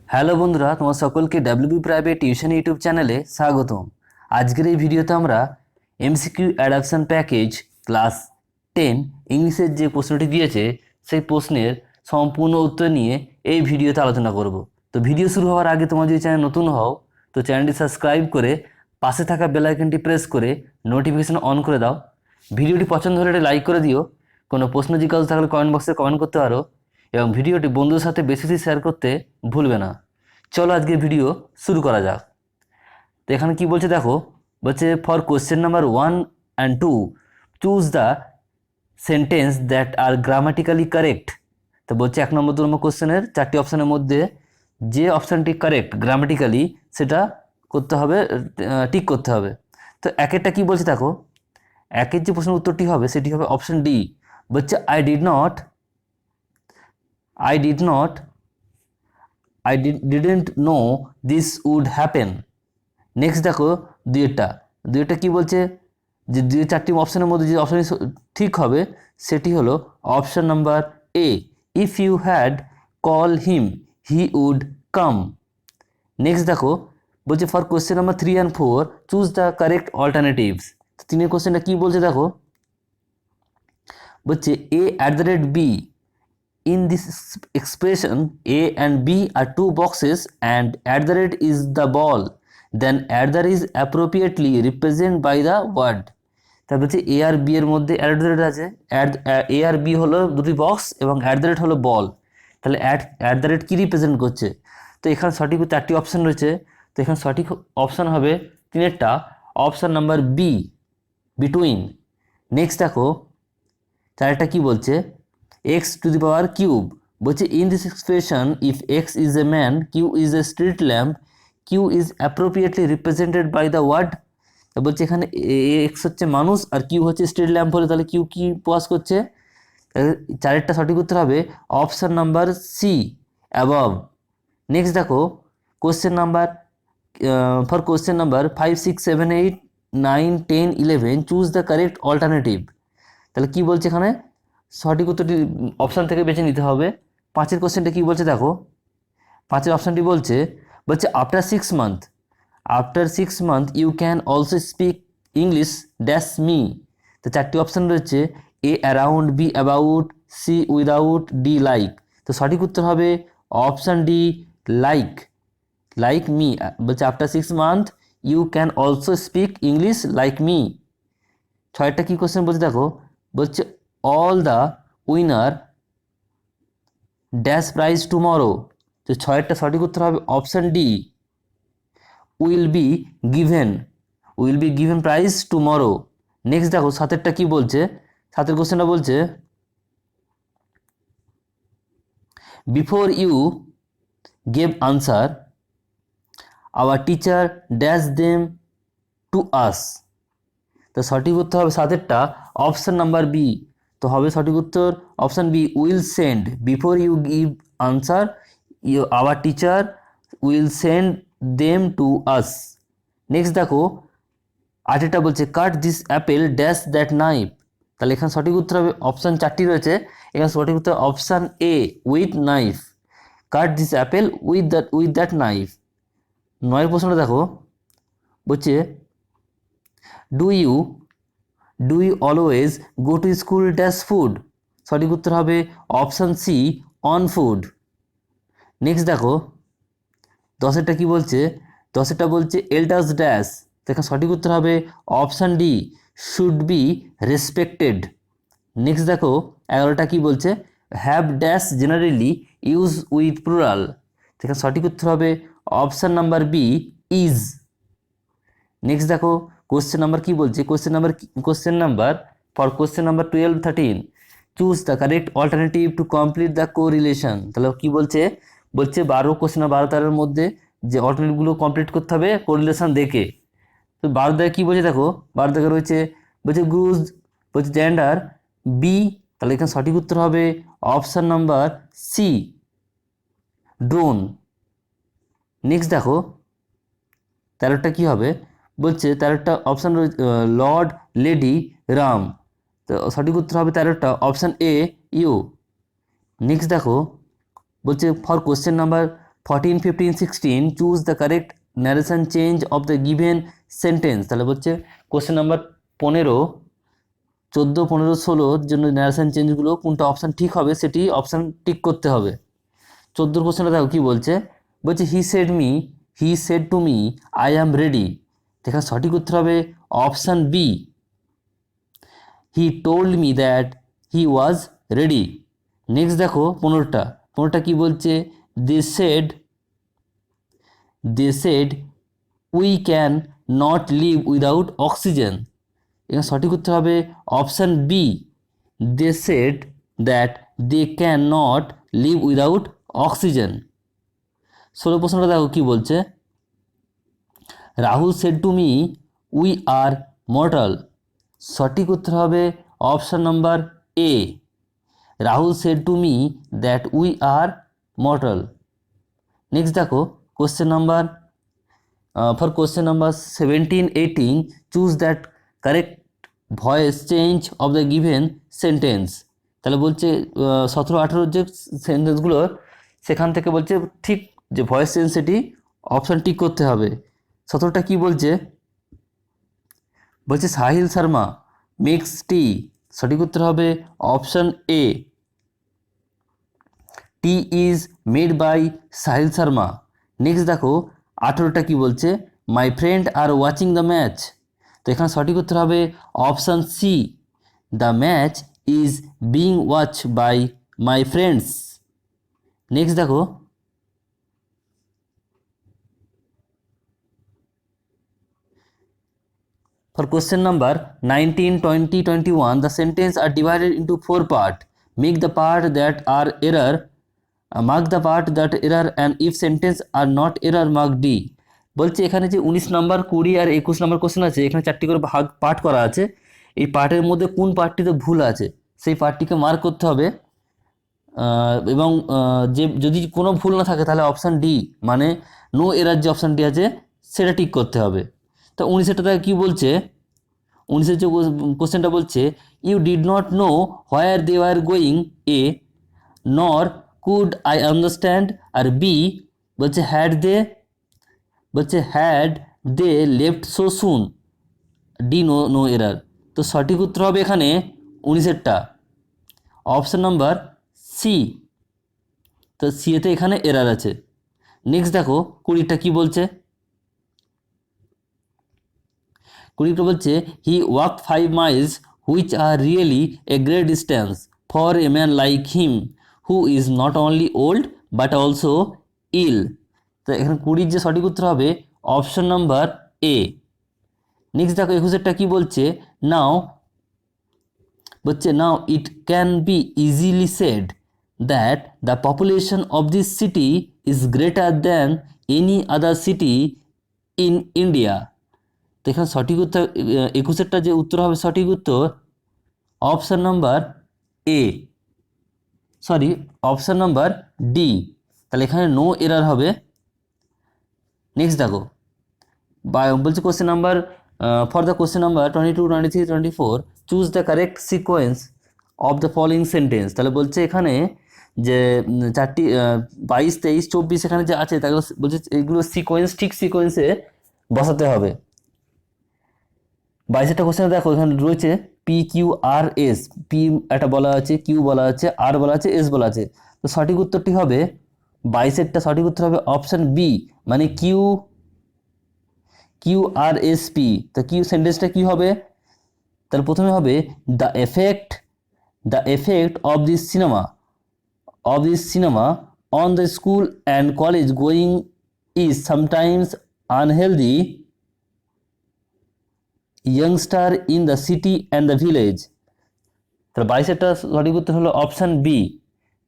Hello বন্ধুরা, তোমার সকলকে ডাব্লিউবি প্রাইভেট টিউশন ইউটিউব চ্যানেলে স্বাগতম। আজকের এই ভিডিওতে আমরা এমসিকিউ অ্যাডাপশন প্যাকেজ ক্লাস 10 ইংলিশের যে প্রশ্নটি দিয়েছে সেই প্রশ্নের সম্পূর্ণ উত্তর নিয়ে এই ভিডিওতে আলোচনা করব। তো ভিডিও শুরু হওয়ার আগে তোমার যদি চ্যানেল নতুন হও তো চ্যানেলটি সাবস্ক্রাইব করে পাশে থাকা বেল আইকনটি প্রেস করে নোটিফিকেশন অন করে দাও। ভিডিওটি পছন্দ হলে একটা লাইক করে দিও। কোনো প্রশ্ন জিজ্ঞাসা থাকলে কমেন্ট বক্সে কমেন্ট করতে পারো এবং ভিডিওটি বন্ধুদের সাথে বেশি বেশি শেয়ার করতে ভুলবে না। চলো আজকে ভিডিও শুরু করা যাক। তো এখানে কি বলছে দেখো, বলছে for question number 1 and 2 choose the sentence that are grammatically correct. তো বলছে 1 নম্বর 2 নম্বর কোশ্চেনের 4টি অপশানের মধ্যে যে অপশানটি কারেক্ট গ্রামাটিক্যালি সেটা করতে হবে, টিক করতে হবে। তো একেরটা কি বলছে দেখো, একের যে প্রশ্নের উত্তরটি হবে সেটি হবে অপশান ডি। বলছে I did not didn't know this would happen। Next দেখো দুইটা কি বলছে, যে দুই 4টি অপশানের মধ্যে যে অপশান ঠিক হবে সেটি হলো option number A, if you had call him he would come. Next দেখো বলছে for question number 3 and 4 choose the correct alternatives. তো 3 কোশ্চেনটা কি বলছে দেখো, বলছে A at the rate B. In this expression, A and B are two boxes and at the rate is the ball. Then at the rate is appropriately represented by the word. তারপর হচ্ছে এ আর B এর মধ্যে at the rate আছে, এ আর B হলো দুটি box এবং at the rate হলো বল। তাহলে অ্যাট দ্য রেট কী রিপ্রেজেন্ট করছে? তো এখানে সঠিক 4টি অপশান রয়েছে। তো এখানে সঠিক অপশান হবে 3টা, option number B, between. Next দেখো 4টা কি বলছে, x to the power cube। বলছে in this expression if x is a man, q is a street lamp, q is appropriately represented by the word। বলছে এখানে x হচ্ছে মানুষ আর q হচ্ছে স্ট্রিট ল্যাম্প হলে তাহলে q কি প্রকাশ করছে? চারেরটা সঠিক উত্তর হবে option number C, above. Next দেখো question number for question number 5 6 7 8 9 10 11 choose the correct alternative. তাহলে কি বলছে এখানে, সঠিক উত্তরটি অপশান থেকে বেছে নিতে হবে। 5 কোশ্চেনটা কি বলছে দেখো, 5 অপশানটি বলছে after 6 month you can also speak English dash me. তো 4টি অপশান রয়েছে, A around, B about, C without, D like. তো সঠিক উত্তর হবে অপশান ডি, লাইক মি। বলছে after 6 month you can also speak English like me. 6টা কি কোশ্চেন বলছে দেখো, বলছে all the winner dash prize tomorrow. তো 6টা সঠিক উত্তর হবে option D, will be given prize tomorrow. Next দেখো 7টা কি বলছে, 7 কোশ্চেনটা বলছে before you gave answer our teacher dash them to us. তো সঠিক উত্তর হবে 7টা অপশান নাম্বার বি। তো হবে সঠিক উত্তর option B, will send. Before you give answer our teacher will send them to us. Next দেখো 8টা বলছে cut this apple dash that knife. তাহলে এখানে সঠিক উত্তর হবে অপশান 4টি রয়েছে, এখানে সঠিক উত্তর option A, with knife. Cut this apple with that knife. 9 প্রশ্নটা দেখো, বলছে do you always go to school dash food. সঠিক উত্তর হবে option C, on food. Next দেখো 10টা কি বলছে, 10টা বলছে এল্ডার্স ড্যাশ। দেখো সঠিক উত্তর হবে option D, should be respected. Next দেখো 11টা কি বলছে, have dash generally use with plural. দেখো সঠিক উত্তর হবে option number B, is. Next দেখো কোশ্চেন নাম্বার কি বলছে, question number for question number 12 13 choose the correct alternative to complete the correlation. তাহলে কি বলছে, 12 13 মধ্যে যে অল্টারনেটিভগুলো কমপ্লিট করতে হবে কোরিলেশন দেখে। তো 12 দেখে কি বলছে দেখো, 12 দেখে রয়েছে বলছে গুজ, বলছে জেন্ডার বি। তাহলে এখানে সঠিক উত্তর হবে option number C, drone. Next দেখো 13টা কি হবে, বলছে 13টা অপশান লর্ড, লেডি, রাম। তো সঠিক উত্তর হবে 13টা অপশান এ, ইউ। নেক্সট দেখো বলছে for question number 14, 15, 16 choose the correct narration change of the given sentence। তাহলে বলছে কোশ্চেন নাম্বার 15, 14, 15, 16 জন্য ন্যারেশন চেঞ্জগুলো কোনটা অপশান ঠিক হবে সেটি অপশান টিক করতে হবে। 14 কোশ্চেনটা দেখো কী বলছে, বলছে he said to me I am ready. এখানে সঠিক উত্তর হবে option B, he told me that he was ready. Next দেখো 15টা কী বলছে, they said we can not live without oxygen. এখানে সঠিক উত্তর হবে option B, they said that they can not live without oxygen. 16 প্রশ্নটা দেখো কী বলছে, Rahul said to me we are mortal. সঠিক উত্তর হবে option number A, Rahul said to me that we are mortal. Next দেখো question number for question number 17, 18 choose that correct voice change of the given sentence. তাহলে বলছে 17, 18 যে সেন্টেন্সগুলো সেখান থেকে বলছে ঠিক যে ভয়েস চেঞ্জ সেটি অপশান টিক করতে হবে। 17টা কী বলছে, বলছে সাহিল শর্মা মেক্স টি। সঠিক উত্তর হবে option A, tea is made by Sahil Sharma. Next দেখো 18টা কী বলছে, my friend are watching the match. তো এখানে সঠিক উত্তর হবে option C, the match is being watch by my friends. Next দেখো for question number 19, 20, 21 the sentence are divided into 4 parts. Make the part that are error, mark the part that error, and if sentence are not error mark D। বলছে এখানে যে 19 নম্বর 20 আর 21 নম্বর question আছে, এখানে 4টি করে part করা আছে। এই পার্টের মধ্যে কোন পার্টটিতে ভুল আছে সেই পার্টটিকে মার্ক করতে হবে, এবং যে যদি কোনো ভুল না থাকে তাহলে অপশান ডি মানে নো এরার যে অপশানটি আছে সেটা টিক করতে হবে। তো 19টা কী বলছে, 19 যে কোশ্চেনটা বলছে, you did not know where they are going, A nor could I understand, আর বি বলছে had they left so soon, D no error. তো সঠিক উত্তর হবে এখানে 19টা অপশান নাম্বার সি। তো সি এতে এখানে এরার আছে। নেক্সট দেখো 20টা কী বলছে, 20টা বলছে he walk 5 miles which are really a great distance for a man like him who is not only old but also ill. তো এখানে 20 যে সঠিক উত্তর হবে অপশন নাম্বার এ। নেক্সট দেখো 21টা কী বলছে, now it can be easily said that the population of this city is greater than any other city in India. তো এখানে সঠিক উত্তর 21টা যে উত্তর হবে সঠিক উত্তর অপশান নাম্বার এ, অপশান নাম্বার ডি। তাহলে এখানে নো এরার হবে। নেক্সট দেখো বলছে question number for the question number 22, 23, 24 choose the correct sequence of the following sentence. তাহলে বলছে এখানে যে 4টি 22, 23, 24 এখানে যে আছে তাহলে বলছে এইগুলো সিকোয়েন্স ঠিক সিকোয়েন্সে বসাতে হবে। 22টা কোশ্চেন দেখো এখানে রয়েছে P Q R S, P একটা বলা আছে, কিউ বলা আছে, আর বলা আছে, এস বলা আছে। তো সঠিক উত্তরটি হবে 22এরটা সঠিক উত্তর হবে অপশান বি মানে কিউ আর এস পি। তো কিউ সেন্টেন্সটা কি হবে, তাহলে প্রথমে হবে the effect of this cinema on the school and college going is sometimes unhealthy youngster in the city and the village। তাহলে 22এরটা সঠিক উত্তর হলো অপশান বি।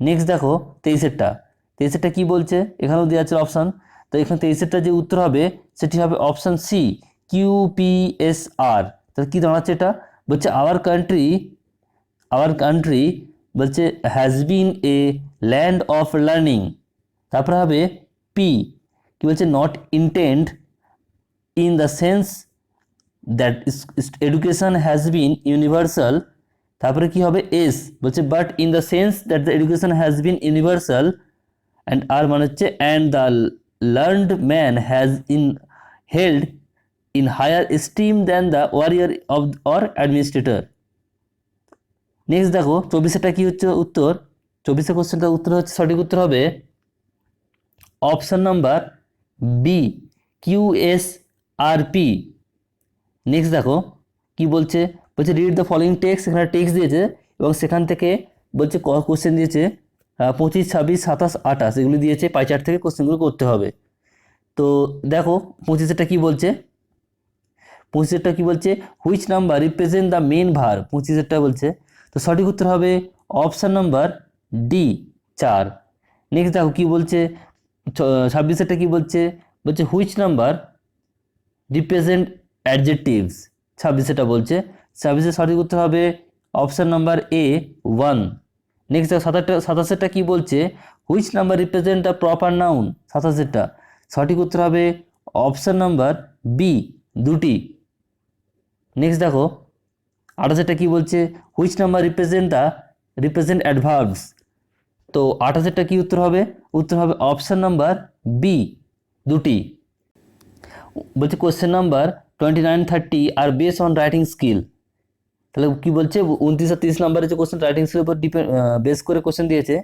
নেক্সট দেখো 23এরটা কি বলছে, এখানেও দেওয়া আছে অপশান। তো এখানে 23এরটা যে উত্তর হবে সেটি হবে অপশান সি QPSR। তাহলে কী দাঁড়াচ্ছে এটা, বলছে আওয়ার কান্ট্রি বলছে has been A land of learning. তারপরে হবে পি কি বলছে not intend in the sense that education has been universal। তারপরে কি হবে এস বলছে but in the sense that the education has been universal and আর মানে হচ্ছে and the learned man has held in higher esteem than the warrior of or administrator. Next দেখো 24-এরটা কি হচ্ছে উত্তর, 24-এর কোশ্চেনটা উত্তর হচ্ছে, সঠিক উত্তর হবে option number B, QSRP। Next দেখো কি বলছে, বলছে রিড দ্য ফলোইং টেক্সট, এখানে টেক্সট দিয়েছে এবং সেখান থেকে বলছে কোশ্চেন দিয়েছে 25, 26, 27, 28 এগুলি দিয়েছে, পাই চার্ট থেকে কোশ্চেনগুলো করতে হবে। তো দেখো 25-এরটা কি বলছে, 25-এরটা কি বলছে, which number represent the main verb, 25-এরটা বলছে। তো সঠিক উত্তর হবে অপশান নাম্বার ডি, 4। নেক্সট দেখো কি বলছে, 26-এরটা কি বলছে, বলছে হুইচ নাম্বার রিপ্রেজেন্ট অ্যাডজেক্টিভস, 26-এটা বলছে। 26-এর সঠিক উত্তর হবে অপশান নাম্বার এ, 1। নেক্সট দেখো 27-এরটা কি বলছে, which number represent the proper noun, 27-এরটা সঠিক উত্তর হবে অপশান নাম্বার বি, 2টি। নেক্সট দেখো 28-এরটা কি বলছে, হুইচ নাম্বার রিপ্রেজেন্ট অ্যাডভার্বস। তো 28-এরটা কি উত্তর হবে, উত্তর হবে অপশান নাম্বার বি, 2টি। বলছে question number 29, 30 are base on writing skill. তাহলে কি বলছে 29 আর 30 নাম্বারের যে কোশ্চেন রাইটিং স্কিলের উপর বেস করে কোশ্চেন দিয়েছে।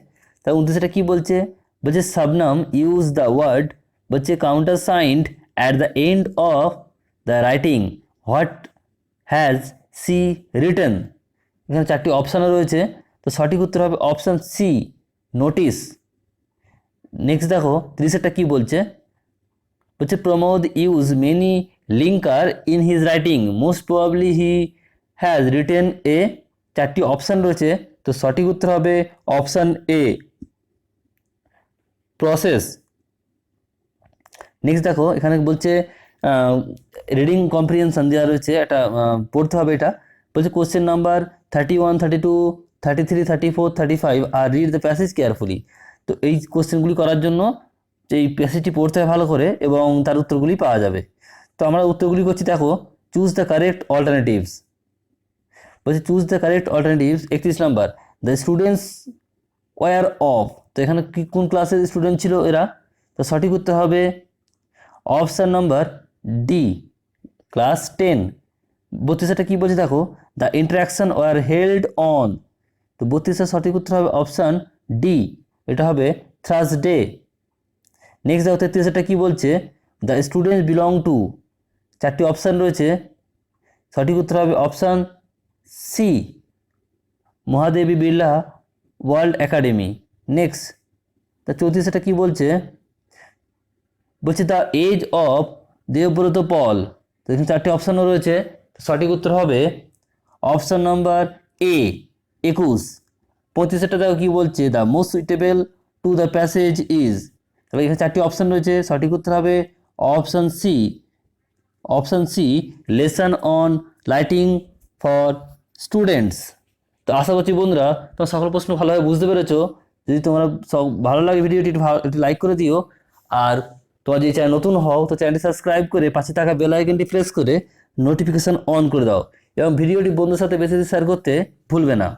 তাহলে 29-এটা কি বলছে, বলছে শবনম ইউজ দ্য ওয়ার্ড, বলছে counter signed at the end of the writing, what has C written. এখানে 4টি অপশানও রয়েছে, তো সঠিক উত্তর হবে অপশান সি, নোটিস। নেক্সট দেখো 30-এটা কি বলছে, বলছে Pramod use many linker in his writing, most probably he has written এ। 4টি অপশান রয়েছে, তো সঠিক উত্তর হবে অপশান এ, প্রসেস। নেক্সট দেখো এখানে বলছে রিডিং কম্প্রিহেনশন দেওয়া রয়েছে, এটা পড়তে হবে। এটা বলছে question number 31, 32, 33, 34, 35 are read the passage carefully. তো এই কোশ্চেনগুলি করার জন্য এই প্যাসেজটি পড়তে হবে ভালো করে এবং তার উত্তরগুলি পাওয়া যাবে। তো আমরা উত্তরগুলি করছি, দেখো চুজ দ্য কারেক্ট অল্টারনেটিভস। বলছে choose the correct alternatives. 31 number, the students were of. তো এখানে কি কোন ক্লাসের স্টুডেন্ট ছিল এরা, তো সঠিক উত্তর হবে অপশান নাম্বার ডি, ক্লাস 10। 32-এটা কি বলছে দেখো, the interaction were held on. তো 32-এর সঠিক উত্তর হবে অপশান ডি, এটা হবে থার্সডে। নেক্সট দেখো 33-এটা কি বলছে, দ্য স্টুডেন্টস বিলং টু। 4টি অপশান রয়েছে, সঠিক উত্তর হবে option C, Mahadevi Birla world academy. Next the 34-এটা কি বলছে, বলছে the age of Debabrata Pal. তো এখানে 4টি অপশানও রয়েছে, সঠিক উত্তর হবে অপশান নাম্বার এ, 21। 35-এটা দেখো কি বলছে, the most suitable to the passage is. তবে এখানে 4টি অপশান রয়েছে, সঠিক উত্তর হবে option C, lesson on writing for students. তো আশা করছি বন্ধুরা তোমরা সকল প্রশ্ন ভালোভাবে বুঝতে পেরেছো। যদি তোমরা ভালো লাগে ভিডিওটি একটু লাইক করে দিও, আর তোমরা যদি চ্যানেল নতুন হও তো চ্যানেলটি সাবস্ক্রাইব করে পাশে থাকা বেল আইকনটি প্রেস করে নোটিফিকেশান অন করে দাও এবং ভিডিওটি বন্ধুর সাথে বেশি শেয়ার করতে ভুলবে না।